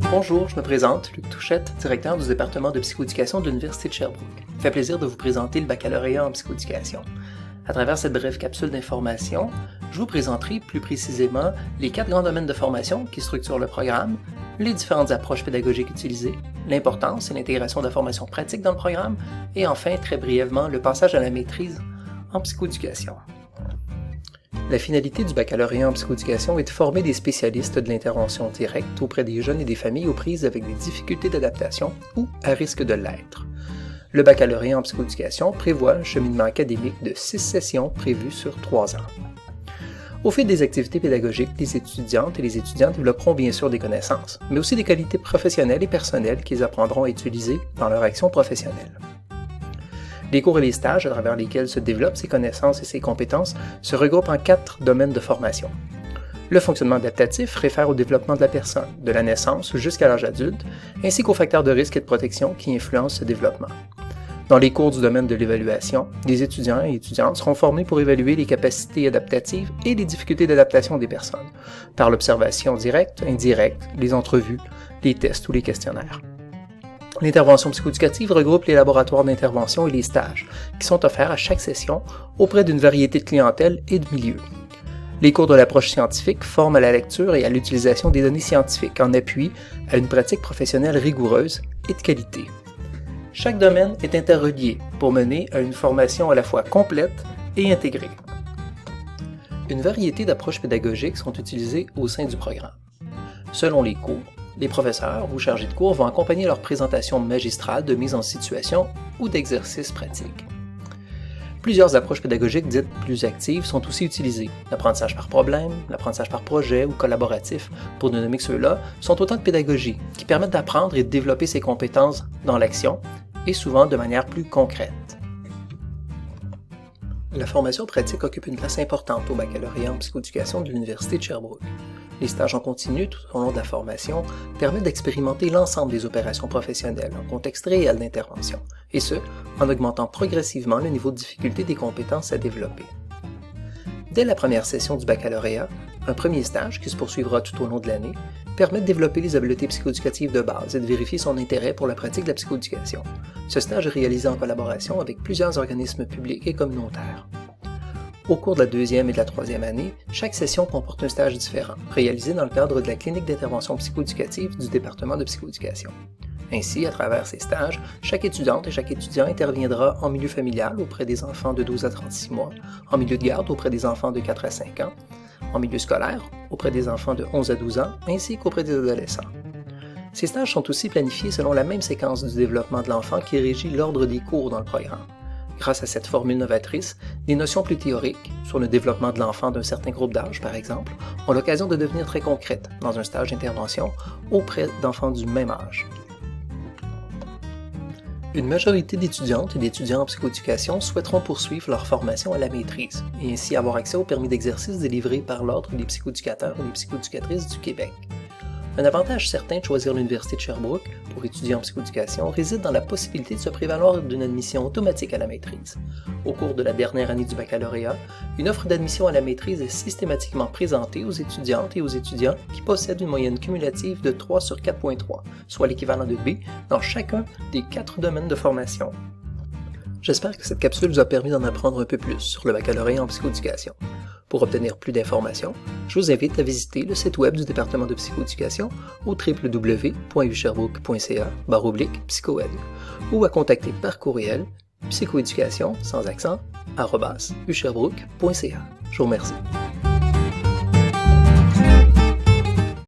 Bonjour, je me présente, Luc Touchette, directeur du département de psychoéducation de l'Université de Sherbrooke. Il me fait plaisir de vous présenter le baccalauréat en psychoéducation. À travers cette brève capsule d'information, je vous présenterai plus précisément les 4 grands domaines de formation qui structurent le programme, les différentes approches pédagogiques utilisées, l'importance et l'intégration de la formation pratique dans le programme, et enfin, très brièvement, le passage à la maîtrise en psychoéducation. La finalité du baccalauréat en psychoéducation est de former des spécialistes de l'intervention directe auprès des jeunes et des familles aux prises avec des difficultés d'adaptation ou à risque de l'être. Le baccalauréat en psychoéducation prévoit un cheminement académique de 6 sessions prévues sur 3 ans. Au fil des activités pédagogiques, les étudiantes et les étudiants développeront bien sûr des connaissances, mais aussi des qualités professionnelles et personnelles qu'ils apprendront à utiliser dans leur action professionnelle. Les cours et les stages à travers lesquels se développent ces connaissances et ces compétences se regroupent en 4 domaines de formation. Le fonctionnement adaptatif réfère au développement de la personne, de la naissance jusqu'à l'âge adulte, ainsi qu'aux facteurs de risque et de protection qui influencent ce développement. Dans les cours du domaine de l'évaluation, les étudiants et étudiantes seront formés pour évaluer les capacités adaptatives et les difficultés d'adaptation des personnes, par l'observation directe, indirecte, les entrevues, les tests ou les questionnaires. L'intervention psychoéducative regroupe les laboratoires d'intervention et les stages, qui sont offerts à chaque session auprès d'une variété de clientèle et de milieux. Les cours de l'approche scientifique forment à la lecture et à l'utilisation des données scientifiques en appui à une pratique professionnelle rigoureuse et de qualité. Chaque domaine est interrelié pour mener à une formation à la fois complète et intégrée. Une variété d'approches pédagogiques sont utilisées au sein du programme. Selon les cours, les professeurs ou chargés de cours vont accompagner leur présentation magistrale de mise en situation ou d'exercice pratique. Plusieurs approches pédagogiques dites plus actives sont aussi utilisées. L'apprentissage par problème, l'apprentissage par projet ou collaboratif, pour ne nommer que ceux-là, sont autant de pédagogies qui permettent d'apprendre et de développer ses compétences dans l'action et souvent de manière plus concrète. La formation pratique occupe une place importante au baccalauréat en psychoéducation de l'Université de Sherbrooke. Les stages en continu tout au long de la formation permettent d'expérimenter l'ensemble des opérations professionnelles en contexte réel d'intervention, et ce, en augmentant progressivement le niveau de difficulté des compétences à développer. Dès la première session du baccalauréat, un premier stage, qui se poursuivra tout au long de l'année, permet de développer les habiletés psychoéducatives de base et de vérifier son intérêt pour la pratique de la psychoéducation. Ce stage est réalisé en collaboration avec plusieurs organismes publics et communautaires. Au cours de la 2e et de la 3e année, chaque session comporte un stage différent, réalisé dans le cadre de la clinique d'intervention psychoéducative du département de psychoéducation. Ainsi, à travers ces stages, chaque étudiante et chaque étudiant interviendra en milieu familial auprès des enfants de 12 à 36 mois, en milieu de garde auprès des enfants de 4 à 5 ans, en milieu scolaire auprès des enfants de 11 à 12 ans, ainsi qu'auprès des adolescents. Ces stages sont aussi planifiés selon la même séquence du développement de l'enfant qui régit l'ordre des cours dans le programme. Grâce à cette formule novatrice, des notions plus théoriques, sur le développement de l'enfant d'un certain groupe d'âge par exemple, ont l'occasion de devenir très concrètes dans un stage d'intervention auprès d'enfants du même âge. Une majorité d'étudiantes et d'étudiants en psychoéducation souhaiteront poursuivre leur formation à la maîtrise et ainsi avoir accès au permis d'exercice délivré par l'Ordre des psychoéducateurs et des psychoéducatrices du Québec. Un avantage certain de choisir l'Université de Sherbrooke pour étudier en psychoéducation réside dans la possibilité de se prévaloir d'une admission automatique à la maîtrise. Au cours de la dernière année du baccalauréat, une offre d'admission à la maîtrise est systématiquement présentée aux étudiantes et aux étudiants qui possèdent une moyenne cumulative de 3 sur 4.3, soit l'équivalent de B, dans chacun des 4 domaines de formation. J'espère que cette capsule vous a permis d'en apprendre un peu plus sur le baccalauréat en psychoéducation. Pour obtenir plus d'informations, je vous invite à visiter le site web du département de psychoéducation au www.usherbrooke.ca/psychoed ou à contacter par courriel psychoéducation @usherbrooke.ca. Je vous remercie.